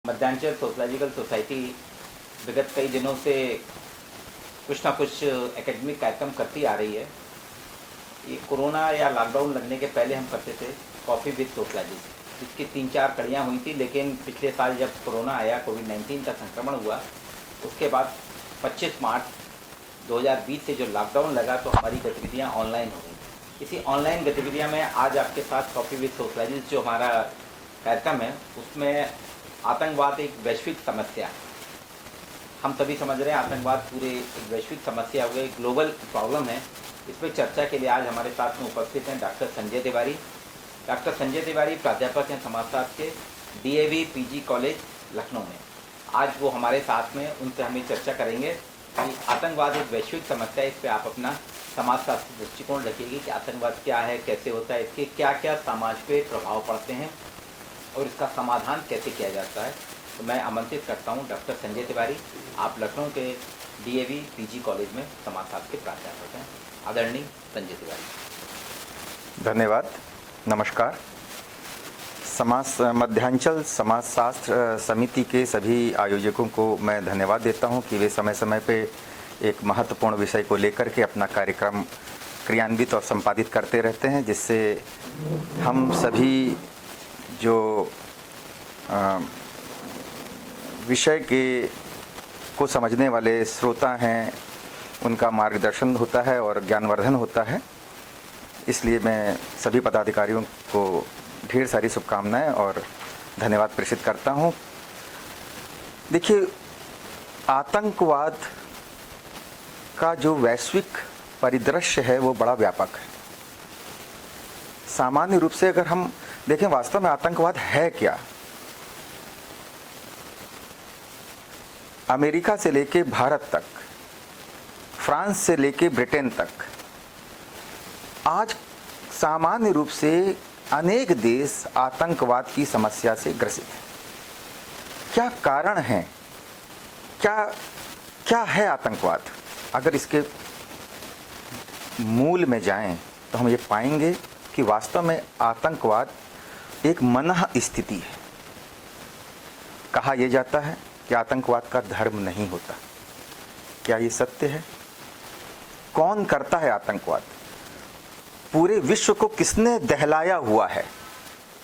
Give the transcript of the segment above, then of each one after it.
Madhyanchal sociological society विगत कई दिनों से कुछ ना कुछ एकेडमिक कार्यक्रम करती आ रही है। ये कोरोना या लॉकडाउन लगने के पहले हम करते थे कॉफ़ी विद सोशलॉजी, जिसकी 3-4 कड़ियाँ हुई थी। लेकिन पिछले साल जब कोरोना आया, कोविड-19 का संक्रमण हुआ, उसके बाद 25 मार्च 2020 से जो लॉकडाउन लगा तो हमारी गतिविधियाँ ऑनलाइन हो गई। इसी ऑनलाइन गतिविधियाँ में आज आपके साथ कॉफ़ी विद सोशलॉजी जो हमारा कार्यक्रम है, उसमें आतंकवाद एक वैश्विक समस्या है। हम सभी समझ रहे हैं आतंकवाद पूरे एक वैश्विक समस्या हो गई, ग्लोबल प्रॉब्लम है। इस पर चर्चा के लिए आज हमारे साथ में उपस्थित हैं डॉक्टर संजय तिवारी। डॉक्टर संजय तिवारी प्राध्यापक हैं समाजशास्त्र के DAV PG कॉलेज लखनऊ में। आज वो हमारे साथ में, उनसे हमें चर्चा करेंगे कि आतंकवाद एक वैश्विक समस्या है। इस पर आप अपना समाजशास्त्र दृष्टिकोण रखिएगी कि आतंकवाद क्या है, कैसे होता है, इसके क्या क्या समाज पे प्रभाव पड़ते हैं और इसका समाधान कैसे किया जाता है। तो मैं आमंत्रित करता हूं डॉक्टर संजय तिवारी। आप लखनऊ के DAV PG कॉलेज में समाजशास्त्र के प्राध्यापक हैं। आदरणीय संजय तिवारी। धन्यवाद। नमस्कार। मध्यांचल समाजशास्त्र समिति के सभी आयोजकों को मैं धन्यवाद देता हूं कि वे समय समय पे एक महत्वपूर्ण विषय को लेकर के अपना कार्यक्रम क्रियान्वित और संपादित करते रहते हैं, जिससे हम सभी जो विषय को समझने वाले श्रोता हैं उनका मार्गदर्शन होता है और ज्ञानवर्धन होता है। इसलिए मैं सभी पदाधिकारियों को ढेर सारी शुभकामनाएं और धन्यवाद प्रेषित करता हूं। देखिए, आतंकवाद का जो वैश्विक परिदृश्य है वो बड़ा व्यापक है। सामान्य रूप से अगर हम देखें वास्तव में आतंकवाद है क्या, अमेरिका से लेके भारत तक, फ्रांस से लेके ब्रिटेन तक, आज सामान्य रूप से अनेक देश आतंकवाद की समस्या से ग्रसित हैं। क्या कारण है, क्या है आतंकवाद? अगर इसके मूल में जाएं तो हम ये पाएंगे कि वास्तव में आतंकवाद एक मनः स्थिति है। कहा यह जाता है कि आतंकवाद का धर्म नहीं होता। क्या ये सत्य है? कौन करता है आतंकवाद? पूरे विश्व को किसने दहलाया हुआ है?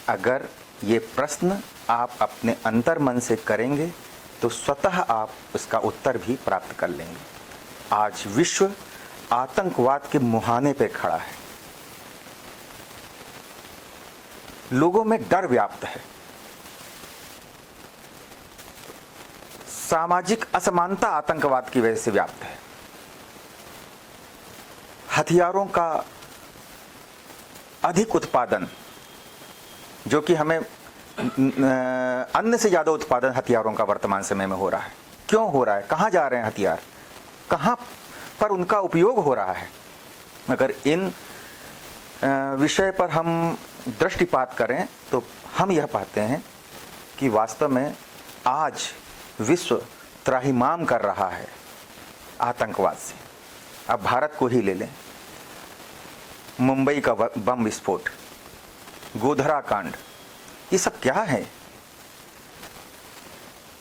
अगर ये प्रश्न आप अपने अंतर्मन से करेंगे तो स्वतः आप उसका उत्तर भी प्राप्त कर लेंगे। आज विश्व आतंकवाद के मुहाने पे खड़ा है। लोगों में डर व्याप्त है। सामाजिक असमानता आतंकवाद की वजह से व्याप्त है। हथियारों का अधिक उत्पादन, जो कि हमें अन्य से ज्यादा उत्पादन हथियारों का वर्तमान समय में हो रहा है। क्यों हो रहा है? कहां जा रहे हैं हथियार? कहां पर उनका उपयोग हो रहा है? अगर इन विषय पर हम दृष्टिपात करें तो हम यह पाते हैं कि वास्तव में आज विश्व त्राहिमाम कर रहा है आतंकवाद से। अब भारत को ही ले लें, मुंबई का बम विस्फोट, गोधरा कांड, ये सब क्या है?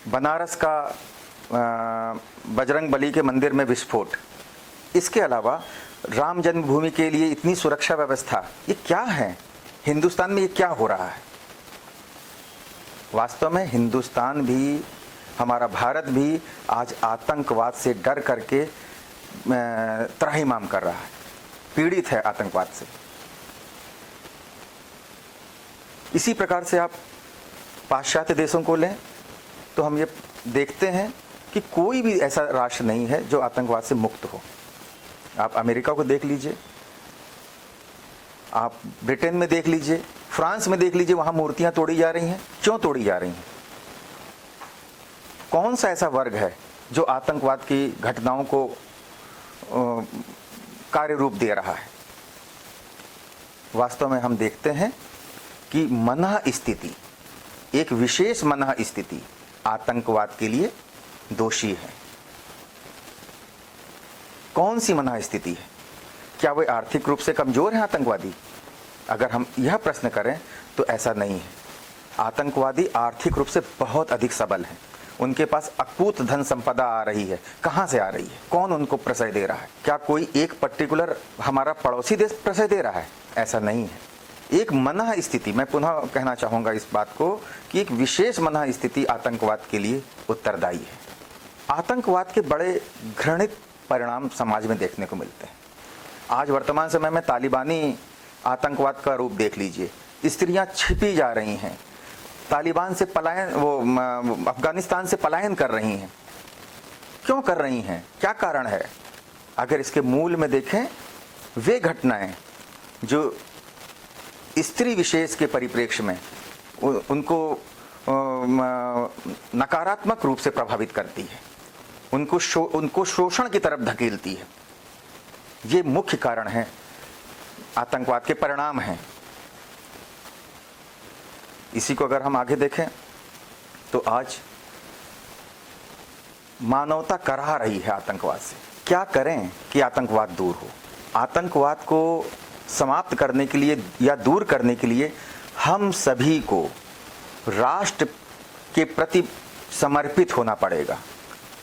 बनारस का बजरंगबली के मंदिर में विस्फोट, इसके अलावा राम जन्मभूमि के लिए इतनी सुरक्षा व्यवस्था, ये क्या है? हिंदुस्तान में ये क्या हो रहा है? वास्तव में हिंदुस्तान भी, हमारा भारत भी आज आतंकवाद से डर करके त्राहिमाम कर रहा है, पीड़ित है आतंकवाद से। इसी प्रकार से आप पाश्चात्य देशों को लें तो हम ये देखते हैं कि कोई भी ऐसा राष्ट्र नहीं है जो आतंकवाद से मुक्त हो। आप अमेरिका को देख लीजिए, आप ब्रिटेन में देख लीजिए, फ्रांस में देख लीजिए, वहां मूर्तियां तोड़ी जा रही हैं। क्यों तोड़ी जा रही हैं? कौन सा ऐसा वर्ग है जो आतंकवाद की घटनाओं को कार्य रूप दे रहा है? वास्तव में हम देखते हैं कि मनः स्थिति, एक विशेष मनः स्थिति आतंकवाद के लिए दोषी है। कौन सी मनः स्थिति है? क्या वे आर्थिक रूप से कमजोर हैं आतंकवादी? अगर हम यह प्रश्न करें तो ऐसा नहीं है। आतंकवादी आर्थिक रूप से बहुत अधिक सबल हैं, उनके पास अकूत धन संपदा आ रही है। कहाँ से आ रही है? कौन उनको प्रश्रय दे रहा है? क्या कोई एक पर्टिकुलर हमारा पड़ोसी देश प्रश्रय दे रहा है? ऐसा नहीं है। एक मनः स्थिति, मैं पुनः कहना चाहूँगा इस बात को कि एक विशेष मनः स्थिति आतंकवाद के लिए उत्तरदायी है। आतंकवाद के बड़े घृणित परिणाम समाज में देखने को मिलते हैं। आज वर्तमान समय में तालिबानी आतंकवाद का रूप देख लीजिए। स्त्रियां छिपी जा रही हैं, तालिबान से पलायन, वो अफगानिस्तान से पलायन कर रही हैं। क्यों कर रही हैं? क्या कारण है? अगर इसके मूल में देखें, वे घटनाएं जो स्त्री विशेष के परिप्रेक्ष्य में उनको नकारात्मक रूप से प्रभावित करती है, उनको शोषण की तरफ धकेलती है, ये मुख्य कारण है, आतंकवाद के परिणाम हैं। इसी को अगर हम आगे देखें तो आज मानवता कराह रही है आतंकवाद से। क्या करें कि आतंकवाद दूर हो? आतंकवाद को समाप्त करने के लिए या दूर करने के लिए हम सभी को राष्ट्र के प्रति समर्पित होना पड़ेगा।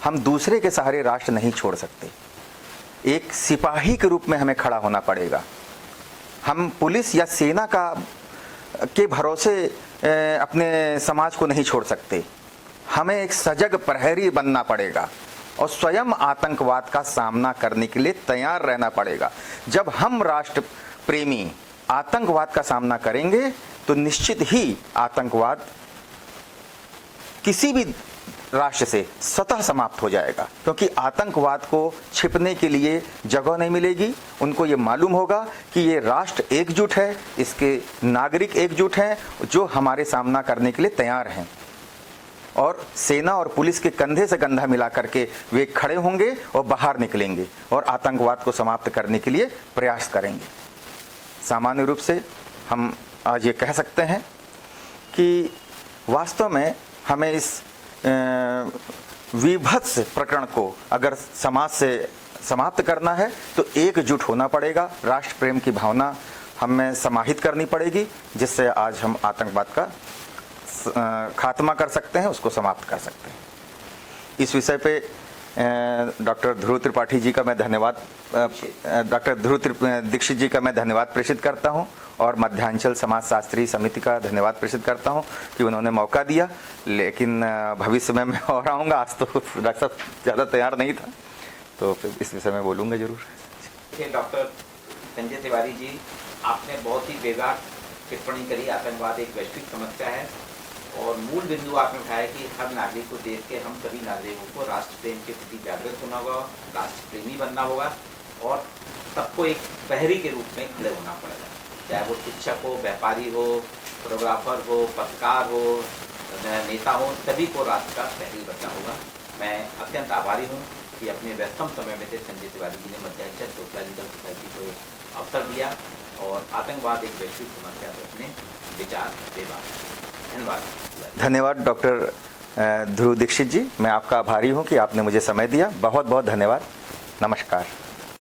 हम दूसरे के सहारे राष्ट्र नहीं छोड़ सकते। एक सिपाही के रूप में हमें खड़ा होना पड़ेगा। हम पुलिस या सेना के भरोसे अपने समाज को नहीं छोड़ सकते। हमें एक सजग प्रहरी बनना पड़ेगा और स्वयं आतंकवाद का सामना करने के लिए तैयार रहना पड़ेगा। जब हम राष्ट्र प्रेमी आतंकवाद का सामना करेंगे तो निश्चित ही आतंकवाद किसी भी राष्ट्र से स्वतः समाप्त हो जाएगा, क्योंकि आतंकवाद को छिपने के लिए जगह नहीं मिलेगी। उनको ये मालूम होगा कि ये राष्ट्र एकजुट है, इसके नागरिक एकजुट हैं जो हमारे सामना करने के लिए तैयार हैं, और सेना और पुलिस के कंधे से कंधा मिला करके वे खड़े होंगे और बाहर निकलेंगे और आतंकवाद को समाप्त करने के लिए प्रयास करेंगे। सामान्य रूप से हम आज ये कह सकते हैं कि वास्तव में हमें इस विभत्स प्रकरण को अगर समाज से समाप्त करना है तो एकजुट होना पड़ेगा। राष्ट्र प्रेम की भावना हमें समाहित करनी पड़ेगी, जिससे आज हम आतंकवाद का खात्मा कर सकते हैं, उसको समाप्त कर सकते हैं। इस विषय पे डॉक्टर ध्रुव त्रिपाठी जी का मैं धन्यवाद, डॉक्टर ध्रुव दीक्षित जी का मैं धन्यवाद प्रेषित करता हूं, और मध्यांचल समाज शास्त्री समिति का धन्यवाद प्रेषित करता हूं कि उन्होंने मौका दिया। लेकिन भविष्य में मैं और आऊँगा। आज तो डॉक्टर साहब ज़्यादा तैयार नहीं था, तो फिर इस विषय में बोलूँगा जरूर। डॉक्टर संजय तिवारी जी, आपने बहुत ही बेबाक टिप्पणी करी। आतंकवाद एक वैश्विक समस्या है और मूल बिंदु आपने उठाया कि हर नागरिक को देश के हम सभी नागरिकों को राष्ट्र प्रेम के प्रति जागृत होना होगा, राष्ट्र प्रेमी बनना होगा और सबको एक प्रहरी के रूप में खड़े होना पड़ेगा। चाहे वो शिक्षक हो, व्यापारी हो, फोटोग्राफर हो, पत्रकार हो, नेता हो, सभी को राष्ट्र का प्रहरी बनना होगा। मैं अत्यंत आभारी हूँ कि अपने व्यस्तम समय में से संजय तिवारी जी ने मध्यांचल सोशलॉजिकल सोसाइटी को अवसर दिया और आतंकवाद एक वैश्विक समस्या पर अपने विचार दे धन्यवाद। धन्यवाद डॉक्टर ध्रुव दीक्षित जी, मैं आपका आभारी हूँ कि आपने मुझे समय दिया। बहुत बहुत धन्यवाद। नमस्कार।